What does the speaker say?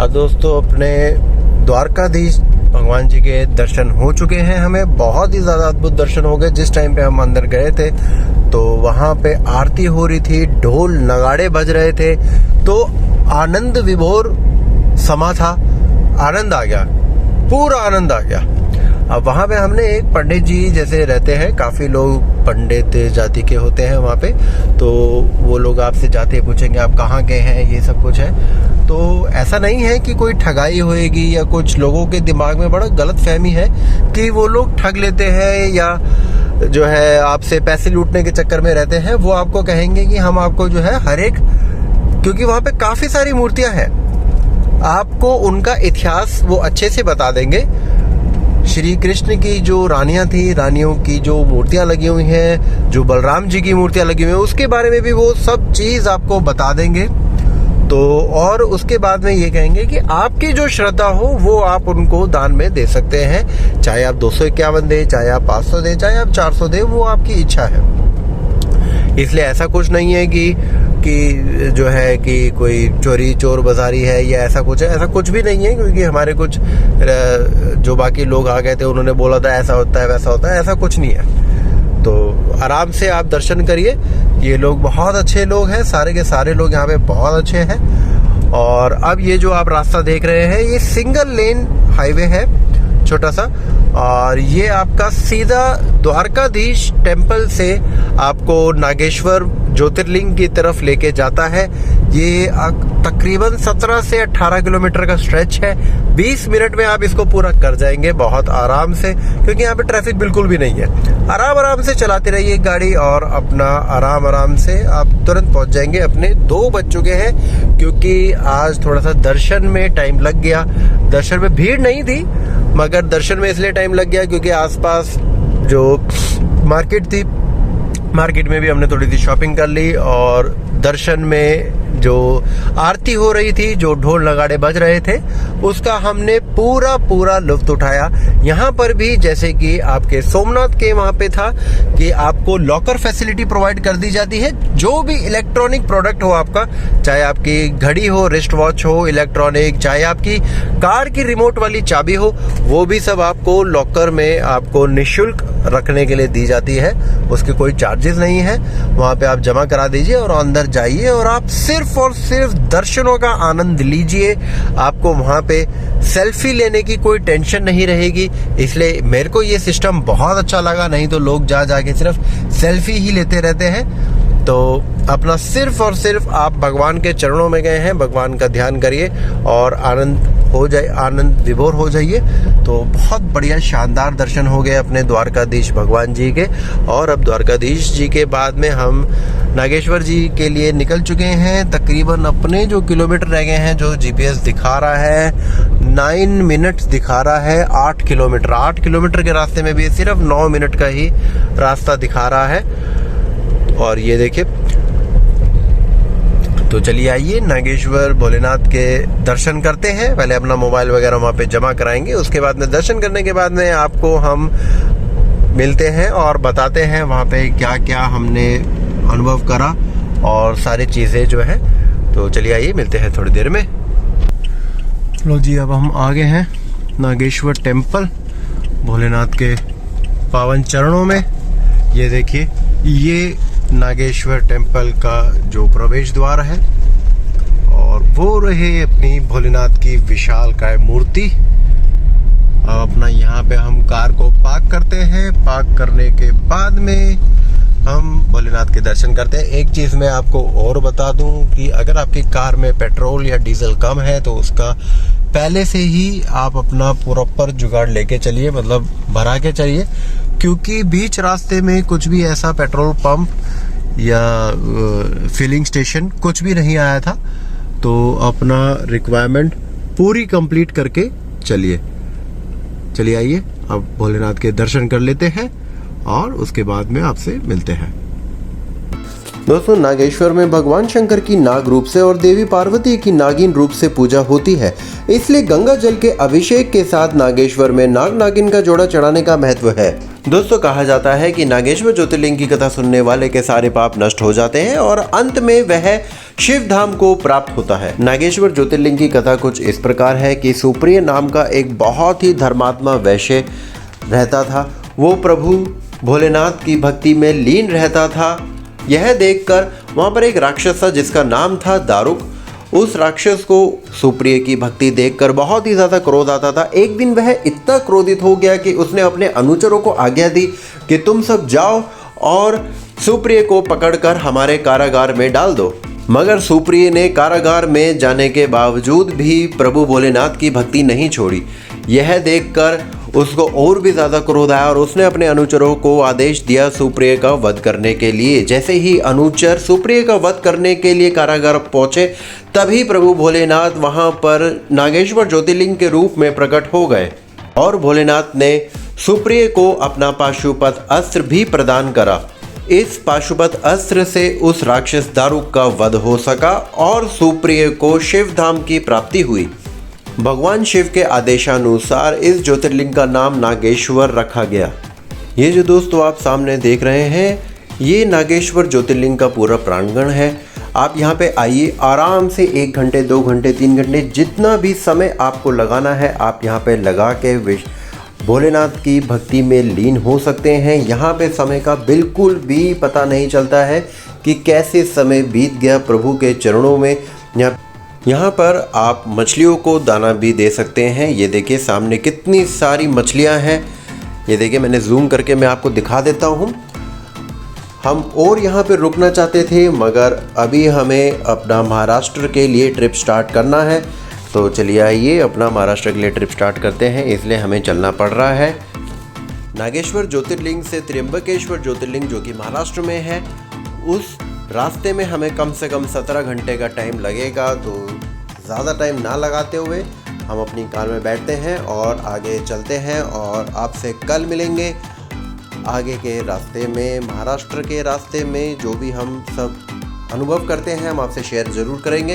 दोस्तों अपने द्वारकाधीश भगवान जी के दर्शन हो चुके हैं। हमें बहुत ही ज़्यादा अद्भुत दर्शन हो गए। जिस टाइम पे हम अंदर गए थे तो वहाँ पे आरती हो रही थी, ढोल नगाड़े बज रहे थे, तो आनंद विभोर समा था। आनंद आ गया, पूरा आनंद आ गया। अब वहाँ पे हमने एक पंडित जी जैसे रहते हैं, काफ़ी लोग पंडित जाति के होते हैं वहाँ पे, तो वो लोग आपसे जाते पूछेंगे आप कहाँ गए हैं, ये सब कुछ है। तो ऐसा नहीं है कि कोई ठगाई होएगी या कुछ लोगों के दिमाग में बड़ा गलत फहमी है कि वो लोग ठग लेते हैं या जो है आपसे पैसे लूटने के चक्कर में रहते हैं। वो आपको कहेंगे कि हम आपको जो है हर एक, क्योंकि वहाँ पे काफ़ी सारी मूर्तियाँ हैं, आपको उनका इतिहास वो अच्छे से बता देंगे। श्री कृष्ण की जो रानियां थी, रानियों की जो मूर्तियां लगी हुई हैं, जो बलराम जी की मूर्तियां लगी हुई हैं, उसके बारे में भी वो सब चीज़ आपको बता देंगे। तो और उसके बाद में ये कहेंगे कि आपकी जो श्रद्धा हो वो आप उनको दान में दे सकते हैं, चाहे आप 251 दे, चाहे आप 500 दे, चाहे आप 400 दे, वो आपकी इच्छा है। इसलिए ऐसा कुछ नहीं है कि जो है कि कोई चोरी चोर बाजारी है या ऐसा कुछ है, ऐसा कुछ भी नहीं है। क्योंकि हमारे कुछ जो बाकी लोग आ गए थे उन्होंने बोला था ऐसा होता है वैसा होता है, ऐसा कुछ नहीं है। तो आराम से आप दर्शन करिए। ये लोग बहुत अच्छे लोग हैं, सारे के सारे लोग यहाँ पे बहुत अच्छे हैं। और अब ये जो आप रास्ता देख रहे हैं ये सिंगल लेन हाईवे है, छोटा सा, और ये आपका सीधा द्वारकाधीश टेम्पल से आपको नागेश्वर ज्योतिर्लिंग की तरफ लेके जाता है। ये तकरीबन 17 से 18 किलोमीटर का स्ट्रेच है। 20 मिनट में आप इसको पूरा कर जाएंगे बहुत आराम से, क्योंकि यहाँ पे ट्रैफिक बिल्कुल भी नहीं है। आराम से चलाते रहिए गाड़ी और अपना आराम से आप तुरंत पहुँच जाएंगे। अपने 2 बज चुके हैं, क्योंकि आज थोड़ा सा दर्शन में टाइम लग गया। दर्शन में भीड़ नहीं थी, मगर दर्शन में इसलिए टाइम लग गया क्योंकि आसपास जो मार्केट थी, मार्केट में भी हमने थोड़ी सी शॉपिंग कर ली, और दर्शन में जो आरती हो रही थी, जो ढोल नगाड़े बज रहे थे, उसका हमने पूरा लुत्फ उठाया। यहाँ पर भी जैसे कि आपके सोमनाथ के वहाँ पे था कि आपको लॉकर फैसिलिटी प्रोवाइड कर दी जाती है। जो भी इलेक्ट्रॉनिक प्रोडक्ट हो आपका, चाहे आपकी घड़ी हो, रिस्ट वॉच हो इलेक्ट्रॉनिक, चाहे आपकी कार की रिमोट वाली चाबी हो, वो भी सब आपको लॉकर में आपको निःशुल्क रखने के लिए दी जाती है। उसके कोई चार्जेस नहीं है। वहाँ पे आप जमा करा दीजिए और अंदर जाइए और आप सिर्फ और सिर्फ दर्शनों का आनंद लीजिए। आपको वहाँ पे सेल्फी लेने की कोई टेंशन नहीं रहेगी। इसलिए मेरे को ये सिस्टम बहुत अच्छा लगा, नहीं तो लोग जाके सिर्फ सेल्फी ही लेते रहते हैं। तो अपना सिर्फ और सिर्फ आप भगवान के चरणों में गए हैं, भगवान का ध्यान करिए और आनंद विभोर हो जाइए। तो बहुत बढ़िया शानदार दर्शन हो गए अपने द्वारकाधीश भगवान जी के। और अब द्वारकाधीश जी के बाद में हम नागेश्वर जी के लिए निकल चुके हैं। तकरीबन अपने जो किलोमीटर रह गए हैं, जो जीपीएस दिखा रहा है 9 मिनट्स दिखा रहा है। 8 किलोमीटर के रास्ते में भी सिर्फ 9 मिनट का ही रास्ता दिखा रहा है। और ये देखिए, तो चलिए आइए नागेश्वर भोलेनाथ के दर्शन करते हैं। पहले अपना मोबाइल वगैरह वहाँ पे जमा कराएंगे, उसके बाद में दर्शन करने के बाद में आपको हम मिलते हैं और बताते हैं वहाँ पे क्या क्या हमने अनुभव करा और सारी चीज़ें जो है। तो चलिए आइए मिलते हैं थोड़ी देर में। लो जी, अब हम आ गए हैं नागेश्वर टेम्पल, भोलेनाथ के पावन चरणों में। ये देखिए, ये नागेश्वर टेम्पल का जो प्रवेश द्वार है, और वो रहे अपनी भोलेनाथ की विशालकाय मूर्ति। अब अपना यहाँ पे हम कार को पार्क करते हैं। पार्क करने के बाद में हम भोलेनाथ के दर्शन करते हैं। एक चीज़ मैं आपको और बता दूं कि अगर आपकी कार में पेट्रोल या डीजल कम है तो उसका पहले से ही आप अपना प्रॉपर जुगाड़ लेके चलिए, मतलब भरा के चलिए। क्योंकि बीच रास्ते में कुछ भी ऐसा पेट्रोल पंप या फिलिंग स्टेशन कुछ भी नहीं आया था। तो अपना रिक्वायरमेंट पूरी कंप्लीट करके चलिए आइए अब भोलेनाथ के दर्शन कर लेते हैं और उसके बाद में आपसे मिलते हैं। दोस्तों, नागेश्वर में भगवान शंकर की नाग रूप से और देवी पार्वती की नागिन रूप से पूजा होती है। इसलिए गंगा जल के अभिषेक के साथ नागेश्वर में नाग नागिन का जोड़ा चढ़ाने का महत्व है। दोस्तों, कहा जाता है कि नागेश्वर ज्योतिर्लिंग की कथा सुनने वाले के सारे पाप नष्ट हो जाते हैं और अंत में वह शिव धाम को प्राप्त होता है। नागेश्वर ज्योतिर्लिंग की कथा कुछ इस प्रकार है कि सुप्रिय नाम का एक बहुत ही धर्मात्मा वैश्य रहता था। वो प्रभु भोलेनाथ की भक्ति में लीन रहता था। यह देखकर वहाँ पर एक राक्षस था जिसका नाम था दारुक। उस राक्षस को सुप्रिय की भक्ति देखकर बहुत ही ज़्यादा क्रोध आता था। एक दिन वह इतना क्रोधित हो गया कि उसने अपने अनुचरों को आज्ञा दी कि तुम सब जाओ और सुप्रिय को पकड़कर हमारे कारागार में डाल दो। मगर सुप्रिय ने कारागार में जाने के बावजूद भी प्रभु भोलेनाथ की भक्ति नहीं छोड़ी। यह देखकर उसको और भी ज़्यादा क्रोध आया और उसने अपने अनुचरों को आदेश दिया सुप्रिय का वध करने के लिए। जैसे ही अनुचर सुप्रिय का वध करने के लिए कारागार पहुँचे, तभी प्रभु भोलेनाथ वहाँ पर नागेश्वर ज्योतिर्लिंग के रूप में प्रकट हो गए और भोलेनाथ ने सुप्रिय को अपना पाशुपत अस्त्र भी प्रदान करा। इस पाशुपत अस्त्र से उस राक्षस दारुक का वध हो सका और सुप्रिय को शिव धाम की प्राप्ति हुई। भगवान शिव के आदेशानुसार इस ज्योतिर्लिंग का नाम नागेश्वर रखा गया। ये जो दोस्तों आप सामने देख रहे हैं, ये नागेश्वर ज्योतिर्लिंग का पूरा प्रांगण है। आप यहाँ पे आइए, आराम से 1 घंटे 2 घंटे 3 घंटे जितना भी समय आपको लगाना है आप यहाँ पे लगा के भोलेनाथ की भक्ति में लीन हो सकते हैं। यहाँ पे समय का बिल्कुल भी पता नहीं चलता है कि कैसे समय बीत गया प्रभु के चरणों में। यहाँ पर आप मछलियों को दाना भी दे सकते हैं। ये देखिए सामने कितनी सारी मछलियाँ हैं। ये देखिए, मैंने जूम करके मैं आपको दिखा देता हूँ। हम और यहाँ पे रुकना चाहते थे मगर अभी हमें अपना महाराष्ट्र के लिए ट्रिप स्टार्ट करना है। तो चलिए आइए अपना महाराष्ट्र के लिए ट्रिप स्टार्ट करते हैं, इसलिए हमें चलना पड़ रहा है। नागेश्वर ज्योतिर्लिंग से त्र्यंबकेश्वर ज्योतिर्लिंग जो कि महाराष्ट्र में है, उस रास्ते में हमें कम से कम 17 घंटे का टाइम लगेगा। तो ज़्यादा टाइम ना लगाते हुए हम अपनी कार में बैठते हैं और आगे चलते हैं और आपसे कल मिलेंगे आगे के रास्ते में। महाराष्ट्र के रास्ते में जो भी हम सब अनुभव करते हैं हम आपसे शेयर ज़रूर करेंगे।